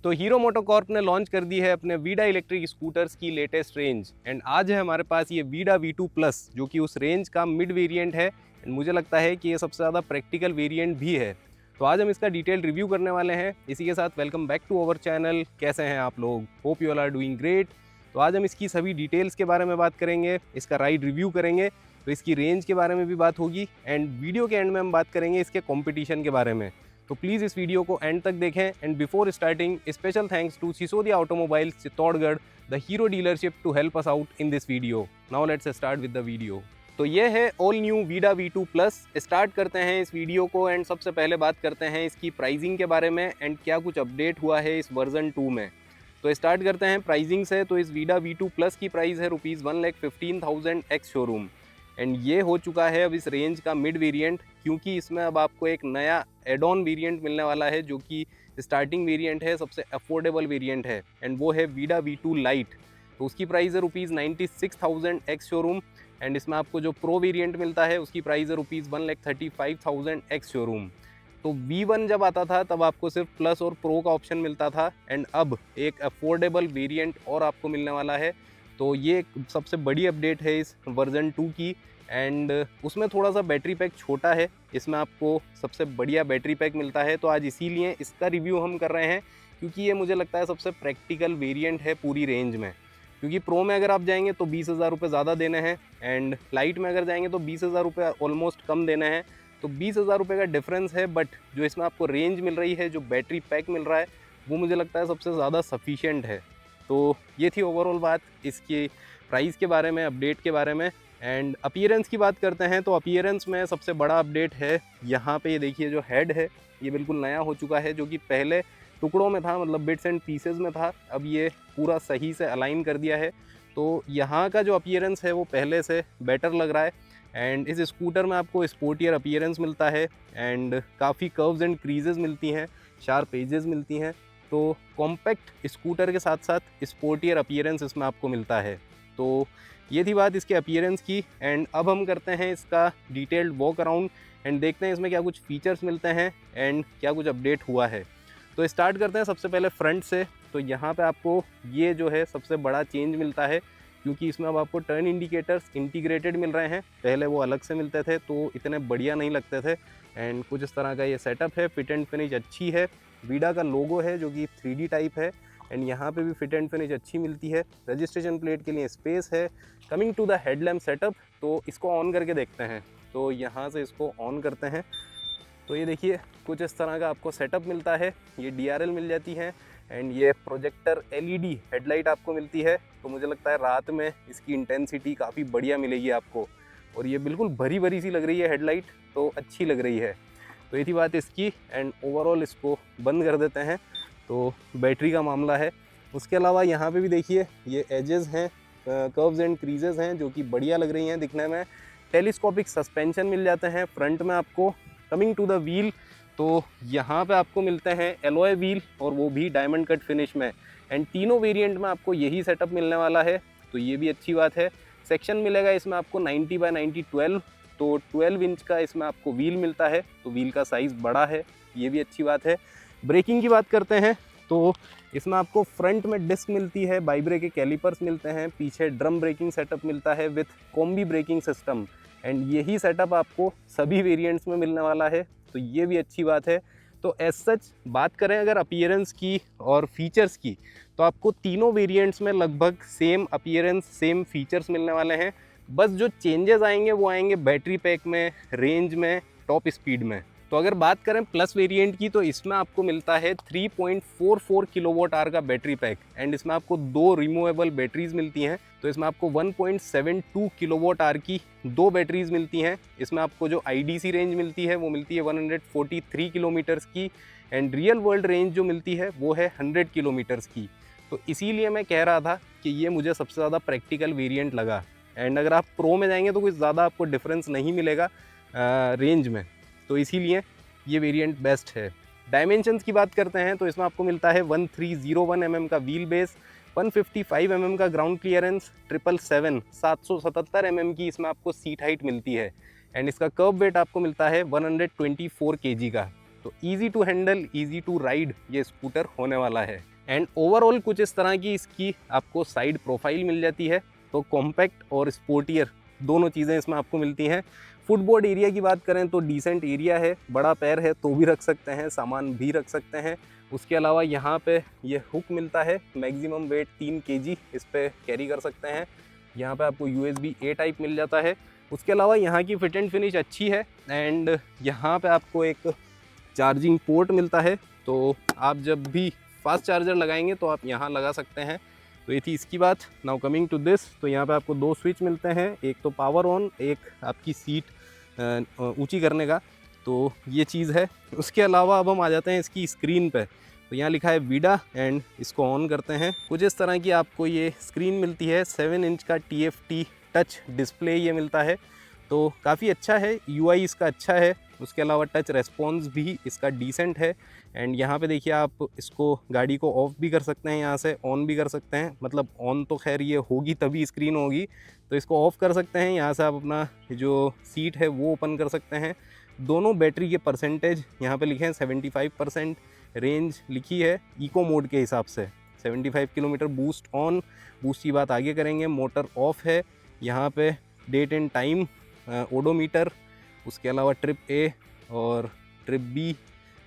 तो hero MotoCorp ने launch कर दी है अपने वीडा इलेक्ट्रिक स्कूटर्स की लेटेस्ट रेंज एंड आज है हमारे पास ये वीडा V2 प्लस जो कि उस रेंज का मिड वेरिएंट है एंड मुझे लगता है कि ये सबसे ज़्यादा प्रैक्टिकल वेरिएंट भी है। तो आज हम इसका डिटेल रिव्यू करने वाले हैं। इसी के साथ welcome back to our channel. कैसे हैं आप लोग? Hope you all are doing great. तो आज हम इसकी सभी डिटेल्स के बारे में बात करेंगे, इसका राइड रिव्यू करेंगे, तो इसकी रेंज के बारे में भी बात होगी एंड वीडियो के एंड में हम बात करेंगे इसके कॉम्पिटिशन के बारे में। तो प्लीज़ इस वीडियो को एंड तक देखें end before starting special thanks to Sisodia automobiles Chittorgarh, the Hero dealership to help us out in this video. Now let's start with the video. तो ये है all new Vida V2 plus. Start करते हैं इस वीडियो को एंड सबसे पहले बात करते हैं इसकी प्राइसिंग के बारे में एंड क्या कुछ अपडेट हुआ है इस वर्जन 2 में। तो स्टार्ट करते हैं प्राइसिंग से। तो इस वीडा V2 प्लस की प्राइस है ₹1,15,000 एक्स शोरूम एंड ये हो चुका है अब इस रेंज का मिड वेरिएंट, क्योंकि इसमें अब आपको एक नया एड ऑन वेरिएंट मिलने वाला है जो कि स्टार्टिंग वेरिएंट है, सबसे अफोर्डेबल वेरिएंट है एंड वो है वीडा V2 लाइट। तो उसकी प्राइस है ₹96,000 एक्स शोरूम एंड इसमें आपको जो प्रो वेरिएंट मिलता है उसकी प्राइस है ₹1,35,000 एक्स शोरूम। तो V1 जब आता था तब आपको सिर्फ प्लस और प्रो का ऑप्शन मिलता था एंड अब एक अफोर्डेबल वेरिएंट और आपको मिलने वाला है। तो ये एक सबसे बड़ी अपडेट है इस वर्जन 2 की एंड उसमें थोड़ा सा बैटरी पैक छोटा है, इसमें आपको सबसे बढ़िया बैटरी पैक मिलता है। तो आज इसीलिए इसका रिव्यू हम कर रहे हैं, क्योंकि ये मुझे लगता है सबसे प्रैक्टिकल वेरिएंट है पूरी रेंज में। क्योंकि प्रो में अगर आप जाएंगे तो 20,000 रुपये ज़्यादा देने हैं एंड लाइट में अगर जाएंगे तो 20,000 रुपये ऑलमोस्ट कम देने हैं। तो 20,000 रुपये का डिफरेंस है, बट जो इसमें आपको रेंज मिल रही है, जो बैटरी पैक मिल रहा है, वो मुझे लगता है सबसे ज़्यादा सफिशिएंट है। तो ये थी ओवरऑल बात इसकी प्राइस के बारे में, अपडेट के बारे में। एंड अपीयरेंस की बात करते हैं तो अपीयरेंस में सबसे बड़ा अपडेट है यहाँ पे, ये देखिए जो हेड है ये बिल्कुल नया हो चुका है, जो कि पहले टुकड़ों में था, मतलब बिट्स एंड पीसेस में था, अब ये पूरा सही से अलाइन कर दिया है। तो यहाँ का जो अपीयरेंस है वो पहले से बेटर लग रहा है एंड इस स्कूटर में आपको स्पोर्टियर अपीयरेंस मिलता है एंड काफ़ी कर्व्स एंड क्रीजेस मिलती हैं, शार्प एजेस मिलती हैं। तो कॉम्पैक्ट स्कूटर के साथ साथ स्पोर्टियर अपीयरेंस इसमें आपको मिलता है। तो ये थी बात इसके अपीयरेंस की एंड अब हम करते हैं इसका डिटेल्ड वॉक अराउंड एंड देखते हैं इसमें क्या कुछ फीचर्स मिलते हैं एंड क्या कुछ अपडेट हुआ है। तो स्टार्ट करते हैं सबसे पहले फ्रंट से। तो यहाँ पे आपको ये जो है सबसे बड़ा चेंज मिलता है, क्योंकि इसमें अब आपको टर्न इंडिकेटर्स इंटीग्रेटेड मिल रहे हैं, पहले वो अलग से मिलते थे तो इतने बढ़िया नहीं लगते थे। एंड कुछ इस तरह का ये सेटअप है, फिट एंड फिनिश अच्छी है, वीडा का लोगो है जो कि 3D टाइप है एंड यहाँ पे भी फिट एंड फिनिश अच्छी मिलती है। रजिस्ट्रेशन प्लेट के लिए स्पेस है। Coming to the headlamp setup, तो इसको ऑन करके देखते हैं। तो यहाँ से इसको ऑन करते हैं तो ये देखिए कुछ इस तरह का आपको सेटअप मिलता है। ये DRL मिल जाती है एंड ये प्रोजेक्टर LED हेडलाइट आपको मिलती है। तो मुझे लगता है रात में इसकी इंटेंसिटी काफ़ी बढ़िया मिलेगी आपको, और ये बिल्कुल भरी भरी सी लग रही है हेडलाइट, तो अच्छी लग रही है। तो ये थी बात इसकी एंड ओवरऑल इसको बंद कर देते हैं। तो बैटरी का मामला है। उसके अलावा यहाँ पे भी देखिए ये एजेस हैं, कर्व्स एंड क्रीजेस हैं जो कि बढ़िया लग रही हैं दिखने में। टेलीस्कोपिक सस्पेंशन मिल जाते हैं फ्रंट में आपको। कमिंग टू द व्हील, तो यहाँ पे आपको मिलते हैं एलॉय व्हील और वो भी डायमंड कट फिनिश में एंड तीनों वेरिएंट में आपको यही सेटअप मिलने वाला है, तो ये भी अच्छी बात है। सेक्शन मिलेगा इसमें आपको 90x90 12, तो 12 इंच का इसमें आपको व्हील मिलता है, तो व्हील का साइज़ बड़ा है, ये भी अच्छी बात है। ब्रेकिंग की बात करते हैं तो इसमें आपको फ्रंट में डिस्क मिलती है, बाइब्रेक के कैलिपर्स मिलते हैं, पीछे ड्रम ब्रेकिंग सेटअप मिलता है with combi braking system and यही सेटअप आपको सभी वेरिएंट्स में मिलने वाला है, तो ये भी अच्छी बात है। तो एज सच बात करें अगर अपीयरेंस की और फीचर्स की, तो आपको तीनों वेरिएंट्स में लगभग सेम अपीयरेंस, सेम फीचर्स मिलने वाले हैं। बस जो चेंजेस आएंगे वो आएंगे बैटरी पैक में, रेंज में, टॉप स्पीड में। तो अगर बात करें प्लस वेरिएंट की, तो इसमें आपको मिलता है 3.44 किलोवाट आवर का बैटरी पैक एंड इसमें आपको 2 रिमूवेबल बैटरीज मिलती हैं। तो इसमें आपको 1.72 किलोवाट आवर की 2 बैटरीज मिलती हैं। इसमें आपको जो IDC रेंज मिलती है वो मिलती है 143 किलोमीटर्स की एंड रियल वर्ल्ड रेंज जो मिलती है वो है 100 किलोमीटर्स की। तो इसीलिए मैं कह रहा था कि ये मुझे सबसे ज़्यादा प्रैक्टिकल वेरिएंट लगा एंड अगर आप प्रो में जाएंगे तो कुछ ज़्यादा आपको डिफरेंस नहीं मिलेगा रेंज में, तो इसीलिए ये वेरिएंट बेस्ट है। डायमेंशंस की बात करते हैं तो इसमें आपको मिलता है 1301 mm का व्हील बेस, 155 mm का ग्राउंड क्लियरेंस, 777 777 mm की इसमें आपको सीट हाइट मिलती है एंड इसका कर्व वेट आपको मिलता है 124 kg का। तो easy to handle, easy to ride ये स्कूटर होने वाला है। एंड ओवरऑल कुछ इस तरह की इसकी आपको साइड प्रोफाइल मिल जाती है। तो कॉम्पैक्ट और स्पोर्टियर दोनों चीज़ें इसमें आपको मिलती हैं। फुटबोर्ड एरिया की बात करें तो डिसेंट एरिया है, बड़ा पैर है तो भी रख सकते हैं, सामान भी रख सकते हैं। उसके अलावा यहाँ पे ये हुक मिलता है, मैक्सिमम वेट 3 kg इस पे कैरी कर सकते हैं। यहाँ पे आपको USB-A टाइप मिल जाता है। उसके अलावा यहाँ की फिट एंड फिनिश अच्छी है। एंड यहाँ पे आपको एक चार्जिंग पोर्ट मिलता है, तो आप जब भी फास्ट चार्जर लगाएंगे तो आप यहाँ लगा सकते हैं। तो ये थी इसकी बात। नाउ कमिंग टू दिस, तो यहाँ पे आपको 2 स्विच मिलते हैं, एक तो पावर ऑन, एक आपकी सीट ऊंची करने का। तो ये चीज़ है। उसके अलावा अब हम आ जाते हैं इसकी स्क्रीन पे। तो यहाँ लिखा है वीडा एंड इसको ऑन करते हैं। कुछ इस तरह की आपको ये स्क्रीन मिलती है। 7 इंच का TFT टच डिस्प्ले ये मिलता है, तो काफ़ी अच्छा है। UI इसका अच्छा है। उसके अलावा टच रेस्पॉन्स भी इसका डिसेंट है। एंड यहाँ पे देखिए आप इसको गाड़ी को ऑफ भी कर सकते हैं, यहाँ से ऑन भी कर सकते हैं। मतलब ऑन तो खैर ये होगी तभी स्क्रीन होगी, तो इसको ऑफ़ कर सकते हैं। यहाँ से आप अपना जो सीट है वो ओपन कर सकते हैं। दोनों बैटरी के परसेंटेज यहाँ पे लिखे हैं। 75% रेंज लिखी है इको मोड के हिसाब से। 75 किलोमीटर बूस्ट ऑन, बूस्ट की बात आगे करेंगे। मोटर ऑफ है। यहाँ पे डेट एंड टाइम, ओडोमीटर, उसके अलावा ट्रिप A और trip B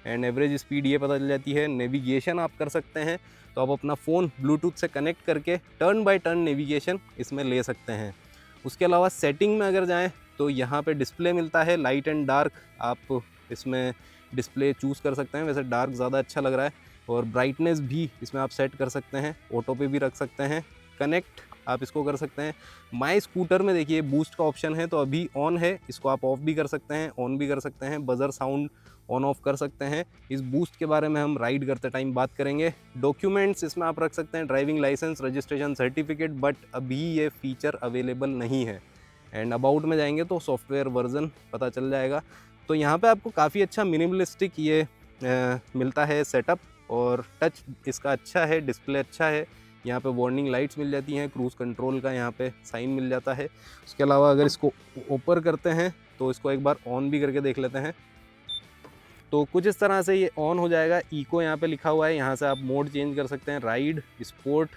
and average speed ये पता चल जाती है। नेविगेशन आप कर सकते हैं, तो आप अपना फ़ोन ब्लूटूथ से कनेक्ट करके टर्न बाय टर्न नेविगेशन इसमें ले सकते हैं। उसके अलावा सेटिंग में अगर जाएं तो यहाँ पे डिस्प्ले मिलता है, लाइट एंड डार्क आप इसमें डिस्प्ले चूज़ कर सकते हैं। वैसे डार्क ज़्यादा अच्छा लग रहा है। और ब्राइटनेस भी इसमें आप सेट कर सकते हैं, ऑटो पे भी रख सकते हैं। कनेक्ट आप इसको कर सकते हैं। माई स्कूटर में देखिए बूस्ट का ऑप्शन है, तो अभी ऑन है, इसको आप ऑफ भी कर सकते हैं, ऑन भी कर सकते हैं। बजर साउंड ऑन ऑफ कर सकते हैं। इस बूस्ट के बारे में हम राइड करते टाइम बात करेंगे। डॉक्यूमेंट्स इसमें आप रख सकते हैं, driving licence, registration certificate, but अभी ये फीचर अवेलेबल नहीं है। एंड अबाउट में जाएंगे तो सॉफ्टवेयर वर्जन पता चल जाएगा। तो यहाँ पे आपको काफ़ी अच्छा मिनिमलिस्टिक ये मिलता है सेटअप। और टच इसका अच्छा है, डिस्प्ले अच्छा है। यहाँ पे वार्निंग लाइट्स मिल जाती हैं, क्रूज़ कंट्रोल का यहाँ पे साइन मिल जाता है। उसके अलावा अगर इसको ऊपर करते हैं तो इसको एक बार ऑन भी करके देख लेते हैं। तो कुछ इस तरह से ये ऑन हो जाएगा। इको यहाँ पे लिखा हुआ है, यहाँ से आप मोड चेंज कर सकते हैं, राइड, स्पोर्ट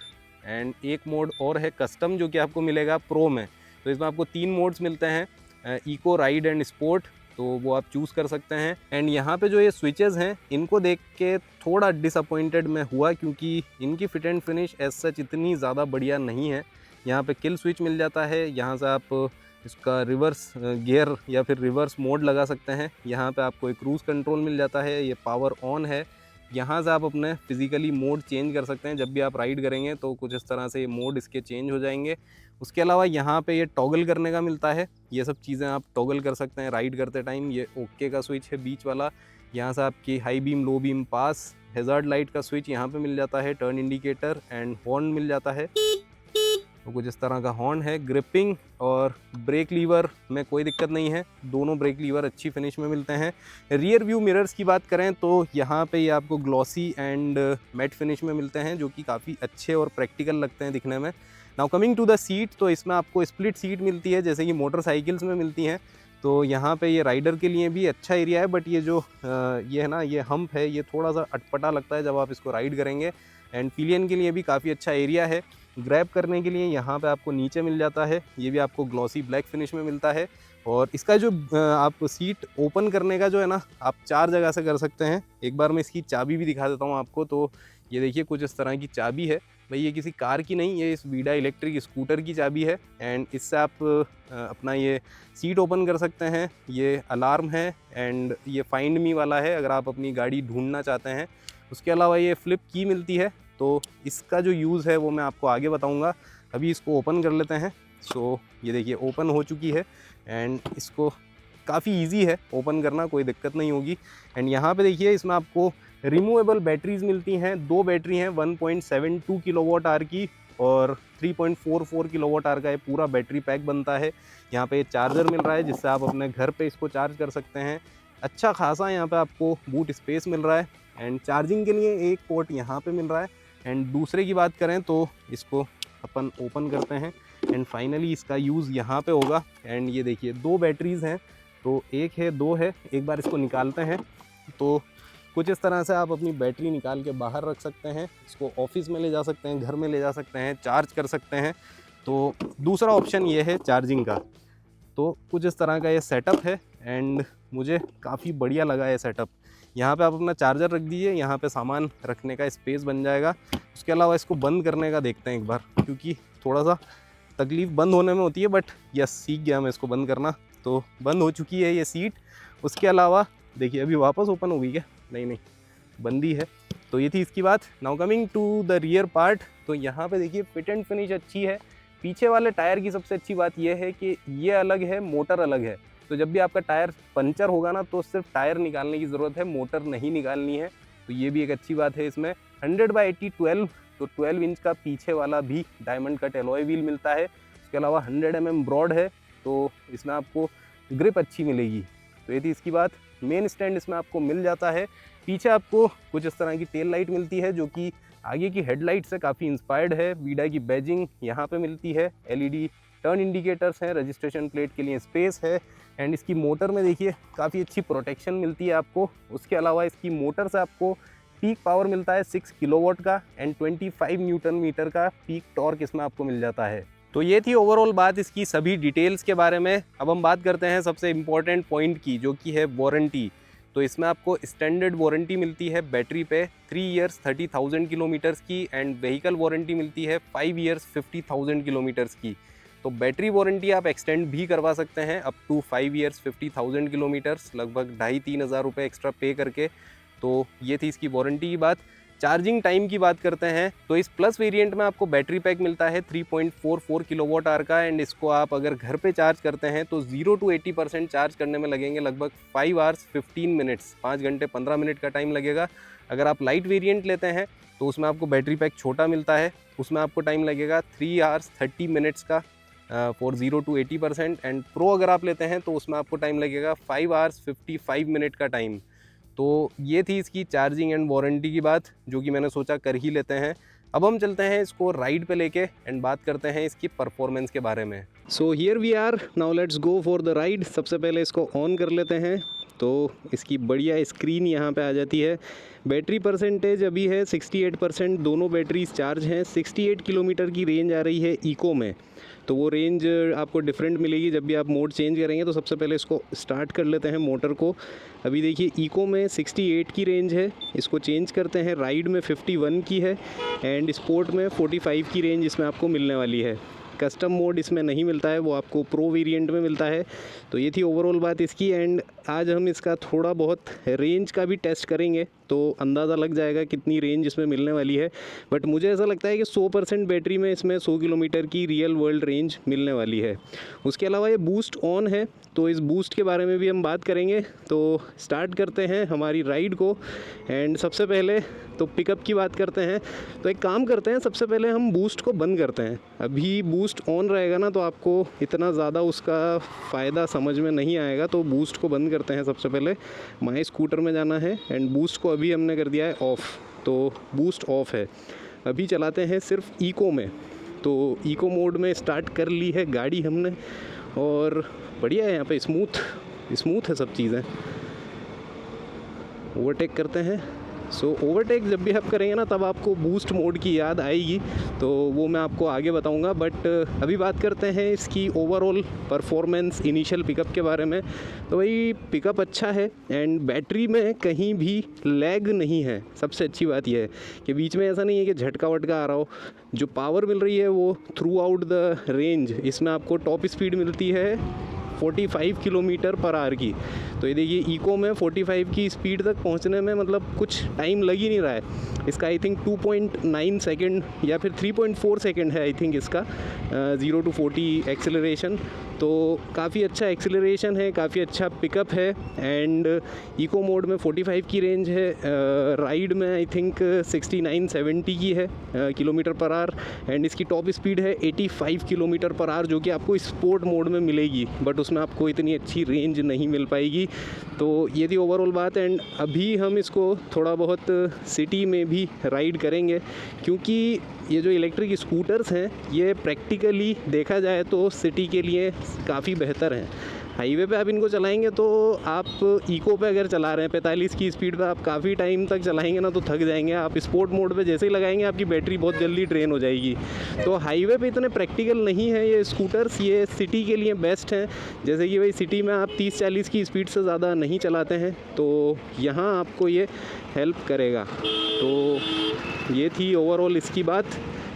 एंड एक मोड और है कस्टम, जो कि आपको मिलेगा प्रो में। तो इसमें आपको 3 मोड्स मिलते हैं, इको, राइड एंड स्पोर्ट, तो वो आप चूज़ कर सकते हैं। एंड यहाँ पे जो ये स्विचेस हैं इनको देख के थोड़ा डिसअपॉइंटेड मैं हुआ, क्योंकि इनकी fit and finish as such इतनी ज़्यादा बढ़िया नहीं है। यहाँ पे किल स्विच मिल जाता है, यहाँ से आप इसका रिवर्स गियर या फिर रिवर्स मोड लगा सकते हैं। यहाँ पे आपको एक क्रूज़ कंट्रोल मिल जाता है, ये पावर ऑन है। यहाँ से आप अपने फिज़िकली मोड चेंज कर सकते हैं। जब भी आप राइड करेंगे तो कुछ इस तरह से ये मोड इसके चेंज हो जाएंगे। उसके अलावा यहाँ पे ये टॉगल करने का मिलता है, ये सब चीज़ें आप टॉगल कर सकते हैं राइड करते टाइम। ये ओके का स्विच है बीच वाला। यहाँ से आपकी हाई बीम, लो बीम, पास, हैज़ार्ड लाइट का स्विच यहाँ पे मिल जाता है, टर्न इंडिकेटर एंड हॉर्न मिल जाता है। तो कुछ इस तरह का हॉर्न है। ग्रिपिंग और ब्रेक लीवर में कोई दिक्कत नहीं है, दोनों ब्रेक लीवर अच्छी फिनिश में मिलते हैं। रियर व्यू मिरर्स की बात करें तो यहाँ पे ये आपको ग्लॉसी एंड मैट फिनिश में मिलते हैं, जो कि काफ़ी अच्छे और प्रैक्टिकल लगते हैं दिखने में। Now coming to the seat, तो इसमें आपको स्प्लिट सीट मिलती है, जैसे कि मोटरसाइकिल्स में मिलती हैं। तो यहाँ पे ये राइडर के लिए भी अच्छा एरिया है, बट ये जो ये है ना, ये हम्प है, ये थोड़ा सा अटपटा लगता है जब आप इसको राइड करेंगे। एंड पिलियन के लिए भी काफ़ी अच्छा एरिया है। ग्रैब करने के लिए यहाँ पे आपको नीचे मिल जाता है, ये भी आपको ग्लॉसी ब्लैक फिनिश में मिलता है। और इसका जो आप सीट ओपन करने का जो है ना, आप 4 जगह से कर सकते हैं। एक बार मैं इसकी चाबी भी दिखा देता हूँ आपको। तो ये देखिए कुछ इस तरह की चाबी है भाई, ये किसी कार की नहीं, ये इस वीडा इलेक्ट्रिक स्कूटर की चाबी है। एंड इससे आप अपना ये सीट ओपन कर सकते हैं। ये अलार्म है एंड ये फाइंड मी वाला है, अगर आप अपनी गाड़ी ढूंढना चाहते हैं। उसके अलावा ये फ्लिप की मिलती है, तो इसका जो यूज़ है वो मैं आपको आगे बताऊंगा। अभी इसको ओपन कर लेते हैं। सो ये देखिए ओपन हो चुकी है एंड इसको काफ़ी इजी है ओपन करना, कोई दिक्कत नहीं होगी। एंड यहाँ पे देखिए इसमें आपको रिमूवेबल बैटरीज मिलती हैं। 2 बैटरी हैं, 1.72 किलोवाट आवर की और 3.44 किलोवाट आवर का ये पूरा बैटरी पैक बनता है। यहाँ पे चार्जर मिल रहा है, जिससे आप अपने घर पे इसको चार्ज कर सकते हैं। अच्छा खासा यहाँ पे आपको बूट स्पेस मिल रहा है। एंड चार्जिंग के लिए एक पोर्ट यहाँ पे मिल रहा है। एंड दूसरे की बात करें तो इसको अपन ओपन करते हैं एंड फाइनली इसका यूज़ यहाँ पे होगा। एंड ये देखिए 2 बैटरीज़ हैं, तो एक है, दो है, एक बार इसको निकालते हैं। तो कुछ इस तरह से आप अपनी बैटरी निकाल के बाहर रख सकते हैं, इसको ऑफिस में ले जा सकते हैं, घर में ले जा सकते हैं, चार्ज कर सकते हैं। तो दूसरा ऑप्शन ये है चार्जिंग का। तो कुछ इस तरह का ये सेटअप है एंड मुझे काफ़ी बढ़िया लगा ये सेटअप। यहाँ पे आप अपना चार्जर रख दीजिए, यहाँ पे सामान रखने का स्पेस बन जाएगा। उसके अलावा इसको बंद करने का देखते हैं एक बार, क्योंकि थोड़ा सा तकलीफ़ बंद होने में होती है, बट यस सीख गया मैं इसको बंद करना। तो बंद हो चुकी है ये सीट। उसके अलावा देखिए अभी वापस ओपन हो गई क्या? नहीं, बंदी है। तो ये थी इसकी बात। Now coming to the rear part. तो यहाँ पे देखिए फिट एंड फिनिश अच्छी है। पीछे वाले टायर की सबसे अच्छी बात यह है कि ये अलग है, मोटर अलग है। तो जब भी आपका टायर पंचर होगा ना, तो सिर्फ टायर निकालने की ज़रूरत है, मोटर नहीं निकालनी है। तो ये भी एक अच्छी बात है इसमें। 100/80 12, तो 12 इंच का पीछे वाला भी डायमंड कट एलॉय व्हील मिलता है। उसके अलावा 100 mm ब्रॉड है, तो इसमें आपको ग्रिप अच्छी मिलेगी। तो ये थी इसकी बात। मेन स्टैंड इसमें आपको मिल जाता है। पीछे आपको कुछ इस तरह की टेल लाइट मिलती है, जो कि आगे की हेडलाइट से काफ़ी इंस्पायर्ड है। वीडा की बैजिंग यहाँ पे मिलती है। LED टर्न इंडिकेटर्स हैं, रजिस्ट्रेशन प्लेट के लिए स्पेस है एंड इसकी मोटर में देखिए काफ़ी अच्छी प्रोटेक्शन मिलती है आपको। उसके अलावा इसकी मोटर से आपको पीक पावर मिलता है 6 किलोवाट का एंड 25 न्यूटन मीटर का पीक टॉर्क इसमें आपको मिल जाता है। तो ये थी ओवरऑल बात इसकी सभी डिटेल्स के बारे में। अब हम बात करते हैं सबसे इम्पॉर्टेंट पॉइंट की, जो कि है वारंटी। तो इसमें आपको स्टैंडर्ड वारंटी मिलती है बैटरी पे 3 इयर्स 30,000 किलोमीटर्स की एंड व्हीकल वारंटी मिलती है 5 इयर्स 50,000 किलोमीटर्स की। तो बैटरी वारंटी आप एक्सटेंड भी करवा सकते हैं अप टू 5 इयर्स 50,000 किलोमीटर्स, लगभग 2,500-3 हज़ार रुपये एक्स्ट्रा पे करके। तो ये थी इसकी वारंटी की बात। चार्जिंग टाइम की बात करते हैं तो इस प्लस वेरिएंट में आपको बैटरी पैक मिलता है 3.44 किलोवाट आवर का एंड इसको आप अगर घर पे चार्ज करते हैं तो 0 to 80% चार्ज करने में लगेंगे लगभग 5 आवर्स 15 मिनट्स, 5 घंटे 15 मिनट का टाइम लगेगा। अगर आप लाइट वेरिएंट लेते हैं तो उसमें आपको बैटरी पैक छोटा मिलता है, उसमें आपको टाइम लगेगा 3 आवर्स 30 मिनट्स का फॉर 0 to 80% एंड प्रो अगर आप लेते हैं तो उसमें आपको टाइम लगेगा 5 आवर्स 55 मिनट का टाइम। तो ये थी इसकी चार्जिंग एंड वारंटी की बात, जो कि मैंने सोचा कर ही लेते हैं। अब हम चलते हैं इसको राइड पे लेके एंड बात करते हैं इसकी परफॉर्मेंस के बारे में। So here we are, now let's go for the ride. सबसे पहले इसको ऑन कर लेते हैं तो इसकी बढ़िया स्क्रीन यहाँ पे आ जाती है। बैटरी परसेंटेज अभी है 68%, दोनों बैटरीज चार्ज हैं। 68 किलोमीटर की रेंज आ रही है इको में, तो वो रेंज आपको डिफरेंट मिलेगी जब भी आप मोड चेंज करेंगे। तो सबसे पहले इसको स्टार्ट कर लेते हैं मोटर को। अभी देखिए इको में 68 की रेंज है, इसको चेंज करते हैं। राइड में 51 की है एंड स्पोर्ट में 45 की रेंज इसमें आपको मिलने वाली है। कस्टम मोड इसमें नहीं मिलता है, वो आपको प्रो वेरिएंट में मिलता है। तो ये थी ओवरऑल बात इसकी एंड आज हम इसका थोड़ा बहुत रेंज का भी टेस्ट करेंगे तो अंदाज़ा लग जाएगा कितनी रेंज इसमें मिलने वाली है। बट मुझे ऐसा लगता है कि 100% बैटरी में इसमें 100 किलोमीटर की रियल वर्ल्ड रेंज मिलने वाली है। उसके अलावा ये बूस्ट ऑन है, तो इस बूस्ट के बारे में भी हम बात करेंगे। तो स्टार्ट करते हैं हमारी राइड को एंड सबसे पहले तो पिकअप की बात करते हैं। तो एक काम करते हैं, सबसे पहले हम बूस्ट को बंद करते हैं। अभी बूस्ट ऑन रहेगा ना तो आपको इतना ज़्यादा उसका फ़ायदा समझ में नहीं आएगा, तो बूस्ट को बंद करते हैं। सबसे पहले माई स्कूटर में जाना है एंड बूस्ट को अभी हमने कर दिया है ऑफ़, तो बूस्ट ऑफ है। अभी चलाते हैं सिर्फ इको में। तो इको मोड में स्टार्ट कर ली है गाड़ी हमने और बढ़िया है, यहाँ पे स्मूथ है सब चीज़ें। ओवरटेक करते हैं। सो ओवरटेक जब भी आप करेंगे ना तब आपको बूस्ट मोड की याद आएगी, तो वो मैं आपको आगे बताऊंगा। बट अभी बात करते हैं इसकी ओवरऑल परफॉर्मेंस इनिशियल पिकअप के बारे में। तो भाई पिकअप अच्छा है एंड बैटरी में कहीं भी लैग नहीं है। सबसे अच्छी बात यह है कि बीच में ऐसा नहीं है कि झटका वटका आ रहा हो। जो पावर मिल रही है वो थ्रू आउट द रेंज, इसमें आपको टॉप स्पीड मिलती है 45 किलोमीटर पर आवर की। तो ये देखिए इको में 45 की स्पीड तक पहुंचने में मतलब कुछ टाइम लग ही नहीं रहा है। इसका आई थिंक 2.9 सेकेंड या फिर 3.4 सेकेंड है आई थिंक इसका 0 to 40 एक्सेलरेशन। तो काफ़ी अच्छा एक्सेलरेशन है, काफ़ी अच्छा पिकअप है एंड इको मोड में 45 की रेंज है। राइड में आई थिंक 69-70 की है किलोमीटर पर आवर एंड इसकी टॉप स्पीड है 85 किलोमीटर पर आवर, जो कि आपको स्पोर्ट मोड में मिलेगी, बट उसमें आपको इतनी अच्छी रेंज नहीं मिल पाएगी। तो ये थी ओवरऑल बात एंड अभी हम इसको थोड़ा बहुत सिटी में भी राइड करेंगे, क्योंकि ये जो इलेक्ट्रिक स्कूटर्स हैं ये प्रैक्टिकली देखा जाए तो सिटी के लिए काफ़ी बेहतर हैं। हाईवे पे आप इनको चलाएंगे तो आप इको पे अगर चला रहे हैं 45 की स्पीड पे आप काफ़ी टाइम तक चलाएंगे ना तो थक जाएंगे। आप स्पोर्ट मोड पे जैसे ही लगाएंगे आपकी बैटरी बहुत जल्दी ड्रेन हो जाएगी। तो हाईवे पे इतने प्रैक्टिकल नहीं है ये स्कूटर्स, ये सिटी के लिए बेस्ट हैं। जैसे कि भाई सिटी में आप 30-40 की स्पीड से ज़्यादा नहीं चलाते हैं तो यहाँ आपको ये हेल्प करेगा। तो ये थी ओवरऑल इसकी बात।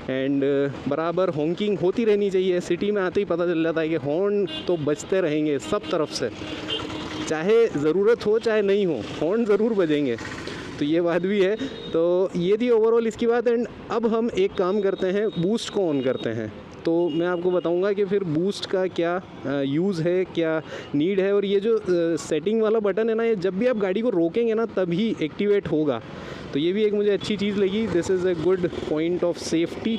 एंड बराबर हॉन्किंग होती रहनी चाहिए। सिटी में आते ही पता चल जाता है कि हॉर्न तो बजते रहेंगे सब तरफ से, चाहे ज़रूरत हो चाहे नहीं हो, हॉर्न ज़रूर बजेंगे। तो ये बात भी है। तो ये थी ओवरऑल इसकी बात। एंड अब हम एक काम करते हैं, बूस्ट को ऑन करते हैं। तो मैं आपको बताऊंगा कि फिर बूस्ट का क्या यूज़ है, क्या नीड है। और ये जो सेटिंग वाला बटन है ना, ये जब भी आप गाड़ी को रोकेंगे ना तभी एक्टिवेट होगा। तो ये भी एक मुझे अच्छी चीज़ लगी। This is a good point of safety.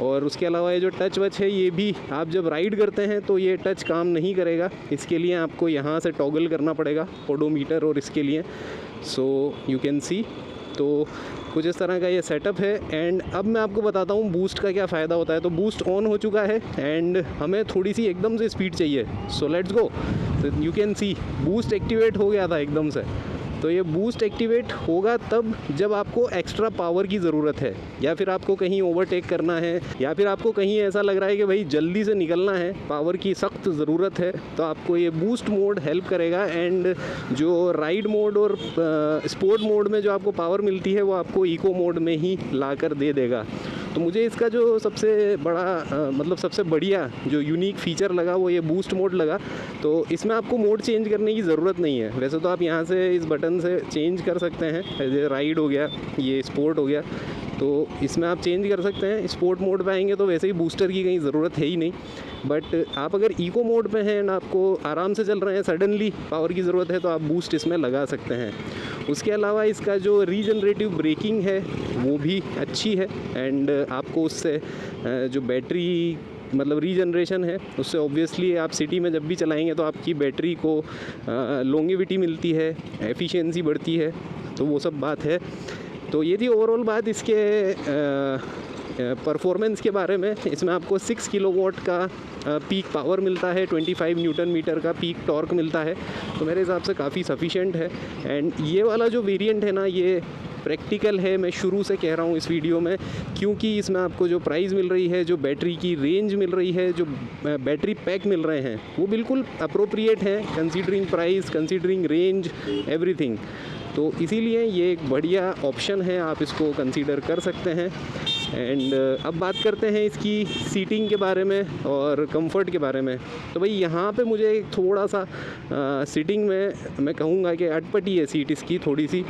और उसके अलावा ये जो टच वच है ये भी आप जब राइड करते हैं तो ये टच काम नहीं करेगा। इसके लिए आपको यहाँ से टॉगल करना पड़ेगा ओडोमीटर और इसके लिए। सो यू कैन सी, तो कुछ इस तरह का ये सेटअप है। एंड अब मैं आपको बताता हूँ बूस्ट का क्या फ़ायदा होता है। तो बूस्ट ऑन हो चुका है एंड हमें थोड़ी सी एकदम से स्पीड चाहिए। So let's go. You can see boost activate हो गया था एकदम से। तो ये बूस्ट एक्टिवेट होगा तब जब आपको एक्स्ट्रा पावर की ज़रूरत है, या फिर आपको कहीं ओवरटेक करना है, या फिर आपको कहीं ऐसा लग रहा है कि भाई जल्दी से निकलना है, पावर की सख्त ज़रूरत है, तो आपको ये बूस्ट मोड हेल्प करेगा। एंड जो राइड मोड और स्पोर्ट मोड में जो आपको पावर मिलती है वो आपको इको मोड में ही ला कर दे देगा। तो मुझे इसका जो सबसे बड़ा मतलब सबसे बढ़िया जो यूनिक फ़ीचर लगा वो ये बूस्ट मोड लगा। तो इसमें आपको मोड चेंज करने की ज़रूरत नहीं है। वैसे तो आप यहाँ से इस बटन से चेंज कर सकते हैं, ये राइड हो गया, ये स्पोर्ट हो गया, तो इसमें आप चेंज कर सकते हैं। स्पोर्ट मोड पे आएंगे तो वैसे ही बूस्टर की कहीं ज़रूरत है ही नहीं। बट आप अगर इको मोड पे हैं एंड आपको आराम से चल रहे हैं, सडनली पावर की ज़रूरत है, तो आप बूस्ट इसमें लगा सकते हैं। उसके अलावा इसका जो रीजनरेटिव ब्रेकिंग है वो भी अच्छी है। एंड आपको उससे जो बैटरी मतलब रीजनरेशन है उससे ऑब्वियसली आप सिटी में जब भी चलाएंगे तो आपकी बैटरी को लॉन्गेविटी मिलती है, एफिशिएंसी बढ़ती है। तो वो सब बात है। तो ये थी ओवरऑल बात इसके परफॉर्मेंस के बारे में। इसमें आपको 6 किलोवाट का पीक पावर मिलता है, 25 न्यूटन मीटर का पीक टॉर्क मिलता है। तो मेरे हिसाब से काफ़ी सफिशिएंट है। एंड ये वाला जो वेरिएंट है ना, ये प्रैक्टिकल है। मैं शुरू से कह रहा हूँ इस वीडियो में, क्योंकि इसमें आपको जो प्राइस मिल रही है, जो बैटरी की रेंज मिल रही है, जो बैटरी पैक मिल रहे हैं, वो बिल्कुल अप्रोप्रिएट है considering price, considering range, everything. तो इसीलिए ये एक बढ़िया ऑप्शन है, आप इसको कंसीडर कर सकते हैं। एंड अब बात करते हैं इसकी सीटिंग के बारे में और कंफर्ट के बारे में। तो भाई यहाँ पे मुझे एक थोड़ा सा सीटिंग में मैं कहूँगा कि अटपटी है सीट इसकी, थोड़ी सी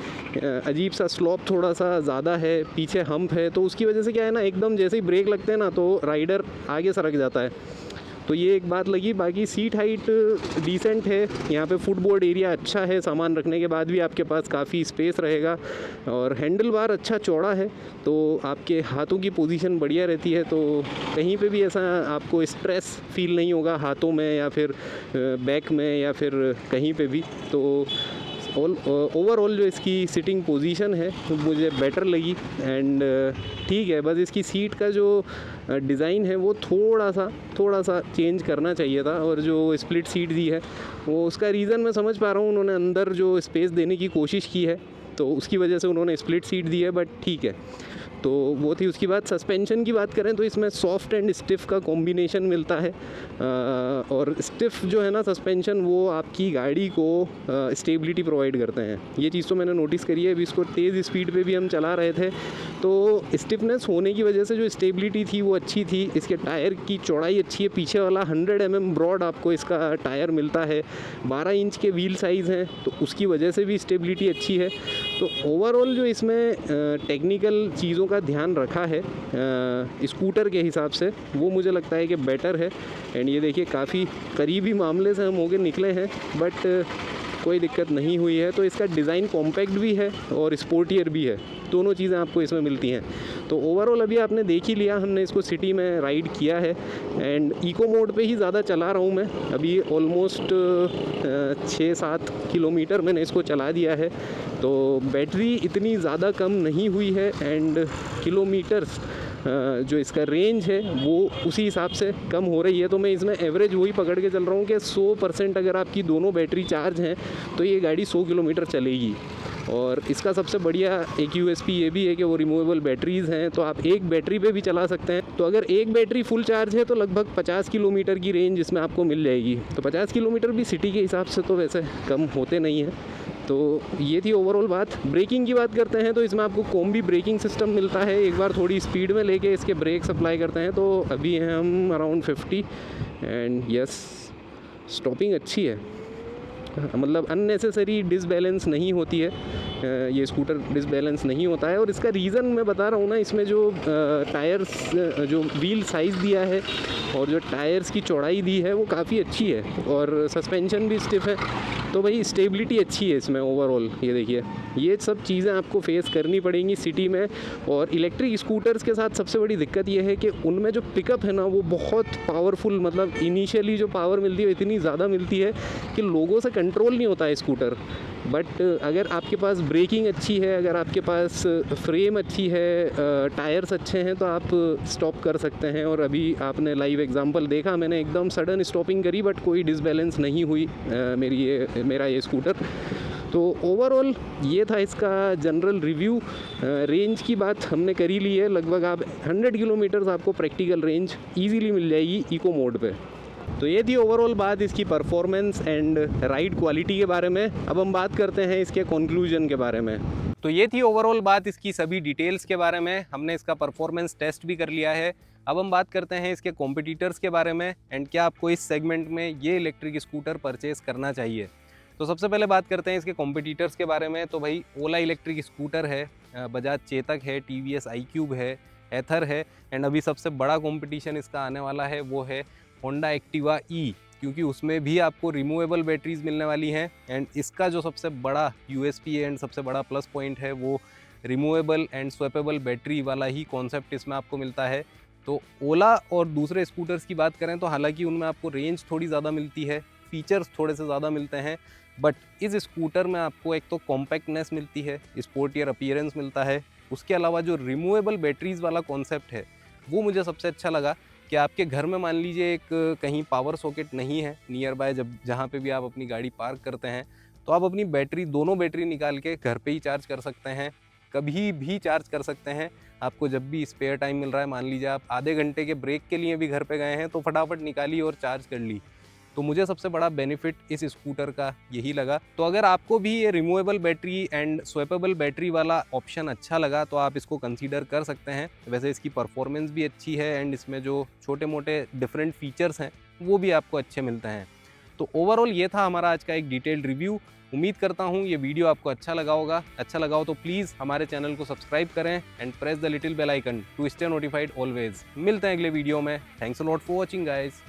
अजीब सा स्लॉप थोड़ा सा ज़्यादा है, पीछे हम्प है। तो उसकी वजह से क्या है ना, एकदम जैसे ही ब्रेक लगते हैं ना तो राइडर आगे सरक जाता है। तो ये एक बात लगी। बाकी सीट हाइट डिसेंट है, यहाँ पे फुटबोर्ड एरिया अच्छा है, सामान रखने के बाद भी आपके पास काफ़ी स्पेस रहेगा। और हैंडल बार अच्छा चौड़ा है तो आपके हाथों की पोजीशन बढ़िया रहती है। तो कहीं पे भी ऐसा आपको स्ट्रेस फील नहीं होगा हाथों में या फिर बैक में या फिर कहीं पे भी। तो ओवरऑल जो इसकी सिटिंग पोजीशन है तो मुझे बेटर लगी। एंड ठीक है, बस इसकी सीट का जो डिज़ाइन है वो थोड़ा सा चेंज करना चाहिए था। और जो स्प्लिट सीट दी है वो उसका रीज़न मैं समझ पा रहा हूँ, उन्होंने अंदर जो स्पेस देने की कोशिश की है तो उसकी वजह से उन्होंने स्प्लिट सीट दी है, बट ठीक है। तो वो थी उसकी बात। सस्पेंशन की बात करें तो इसमें सॉफ्ट एंड स्टिफ़ का कॉम्बिनेशन मिलता है। और स्टिफ़ जो है ना सस्पेंशन, वो आपकी गाड़ी को स्टेबिलिटी प्रोवाइड करते हैं। ये चीज़ तो मैंने नोटिस करी है। अभी इसको तेज़ स्पीड पे भी हम चला रहे थे तो स्टिफनेस होने की वजह से जो स्टेबिलिटी थी वो अच्छी थी। इसके टायर की चौड़ाई अच्छी है, पीछे वाला 100 mm ब्रॉड आपको इसका टायर मिलता है, 12 इंच के व्हील साइज़ हैं तो उसकी वजह से भी स्टेबिलिटी अच्छी है। तो ओवरऑल जो इसमें टेक्निकल चीज़ों का ध्यान रखा है स्कूटर के हिसाब से, वो मुझे लगता है कि बेटर है। एंड ये देखिए काफ़ी करीबी मामले से हम होके निकले हैं, बट कोई दिक्कत नहीं हुई है। तो इसका डिज़ाइन कॉम्पैक्ट भी है और स्पोर्टियर भी है, दोनों चीज़ें आपको इसमें मिलती हैं। तो ओवरऑल अभी आपने देख ही लिया, हमने इसको सिटी में राइड किया है। एंड इको मोड पे ही ज़्यादा चला रहा हूँ मैं अभी, ऑलमोस्ट 6-7 किलोमीटर मैंने इसको चला दिया है। तो बैटरी इतनी ज़्यादा कम नहीं हुई है एंड किलोमीटर्स जो इसका रेंज है वो उसी हिसाब से कम हो रही है। तो मैं इसमें एवरेज वही पकड़ के चल रहा हूँ कि 100% अगर आपकी दोनों बैटरी चार्ज हैं तो ये गाड़ी 100 किलोमीटर चलेगी। और इसका सबसे बढ़िया एक यूएसपी ये भी है कि वो रिमूवेबल बैटरीज़ हैं, तो आप एक बैटरी पे भी चला सकते हैं। तो अगर एक बैटरी फुल चार्ज है तो लगभग 50 किलोमीटर की रेंज इसमें आपको मिल जाएगी। तो 50 किलोमीटर भी सिटी के हिसाब से तो वैसे कम होते नहीं हैं। तो ये थी ओवरऑल बात। ब्रेकिंग की बात करते हैं तो इसमें आपको कॉम्बी ब्रेकिंग सिस्टम मिलता है। एक बार थोड़ी स्पीड में लेके इसके ब्रेक्स अप्लाई करते हैं तो अभी हैं हम अराउंड 50 एंड यस स्टॉपिंग अच्छी है, मतलब अननेसेसरी डिसबैलेंस नहीं होती है। ये स्कूटर डिसबैलेंस नहीं होता है। और इसका रीज़न मैं बता रहा हूँ ना, इसमें जो टायर्स जो व्हील साइज़ दिया है और जो टायर्स की चौड़ाई दी है वो काफ़ी अच्छी है और सस्पेंशन भी स्टिफ है। तो भाई स्टेबिलिटी अच्छी है इसमें ओवरऑल। ये देखिए ये सब चीज़ें आपको फेस करनी पड़ेंगी सिटी में। और इलेक्ट्रिक स्कूटर्स के साथ सबसे बड़ी दिक्कत ये है कि उनमें जो पिकअप है ना वो बहुत पावरफुल, मतलब इनिशियली जो पावर मिलती है इतनी ज़्यादा मिलती है कि लोगों से कंट्रोल नहीं होता है स्कूटर। बट अगर आपके पास ब्रेकिंग अच्छी है, अगर आपके पास फ्रेम अच्छी है, टायर्स अच्छे हैं तो आप स्टॉप कर सकते हैं। और अभी आपने लाइव एग्जांपल देखा, मैंने एकदम सडन स्टॉपिंग करी बट कोई डिसबैलेंस नहीं हुई मेरा ये स्कूटर। तो ओवरऑल ये था इसका जनरल रिव्यू। रेंज की बात हमने करी ली है, लगभग आप 100 किलोमीटर्स आपको प्रैक्टिकल रेंज ईजीली मिल जाएगी इको मोड पे। तो ये थी ओवरऑल बात इसकी परफॉर्मेंस एंड राइड क्वालिटी के बारे में। अब हम बात करते हैं इसके कंक्लूजन के बारे में। तो ये थी ओवरऑल बात इसकी सभी डिटेल्स के बारे में। हमने इसका परफॉर्मेंस टेस्ट भी कर लिया है। अब हम बात करते हैं इसके कॉम्पिटिटर्स के बारे में एंड क्या आपको इस सेगमेंट में ये इलेक्ट्रिक स्कूटर परचेज़ करना चाहिए। तो सबसे पहले बात करते हैं इसके कॉम्पिटिटर्स के बारे में। तो भाई ओला इलेक्ट्रिक स्कूटर है, बजाज चेतक है, टीवीएस iQube है, एथर है एंड अभी सबसे बड़ा कंपटीशन इसका आने वाला है वो है होंडा एक्टिवा ई, क्योंकि उसमें भी आपको रिमूवेबल बैटरीज मिलने वाली हैं। एंड इसका जो सबसे बड़ा यूएसपी एंड सबसे बड़ा प्लस पॉइंट है वो रिमूवेबल एंड स्वैपेबल बैटरी वाला ही कॉन्सेप्ट इसमें आपको मिलता है। तो ओला और दूसरे स्कूटर्स की बात करें तो हालांकि उनमें आपको रेंज थोड़ी ज़्यादा मिलती है, फीचर्स थोड़े से ज़्यादा मिलते हैं, बट इस स्कूटर में आपको एक तो कॉम्पैक्टनेस मिलती है, स्पोर्टियर अपीयरेंस मिलता है। उसके अलावा जो रिमूवेबल बैटरीज वाला कॉन्सेप्ट है वो मुझे सबसे अच्छा लगा कि आपके घर में मान लीजिए एक कहीं पावर सॉकेट नहीं है नियर बाय, जहाँ पे भी आप अपनी गाड़ी पार्क करते हैं तो आप अपनी बैटरी, दोनों बैटरी निकाल के घर पे ही चार्ज कर सकते हैं, कभी भी चार्ज कर सकते हैं। आपको जब भी स्पेयर टाइम मिल रहा है, मान लीजिए आप आधे घंटे के ब्रेक के लिए भी घर पे गए हैं तो फटाफट निकाली और चार्ज कर ली। तो मुझे सबसे बड़ा बेनिफिट इस स्कूटर का यही लगा। तो अगर आपको भी ये removable battery and swappable battery वाला ऑप्शन अच्छा लगा तो आप इसको कंसीडर कर सकते हैं। वैसे इसकी परफॉर्मेंस भी अच्छी है एंड इसमें जो छोटे मोटे डिफरेंट फीचर्स हैं वो भी आपको अच्छे मिलते हैं। तो ओवरऑल ये था हमारा आज का एक डिटेल्ड रिव्यू। उम्मीद करता हूँ ये वीडियो आपको अच्छा लगा होगा। अच्छा लगा हो तो प्लीज़ हमारे चैनल को सब्सक्राइब करें and press the little bell icon to stay notified always. मिलते हैं अगले वीडियो में। Thanks a lot for watching guys.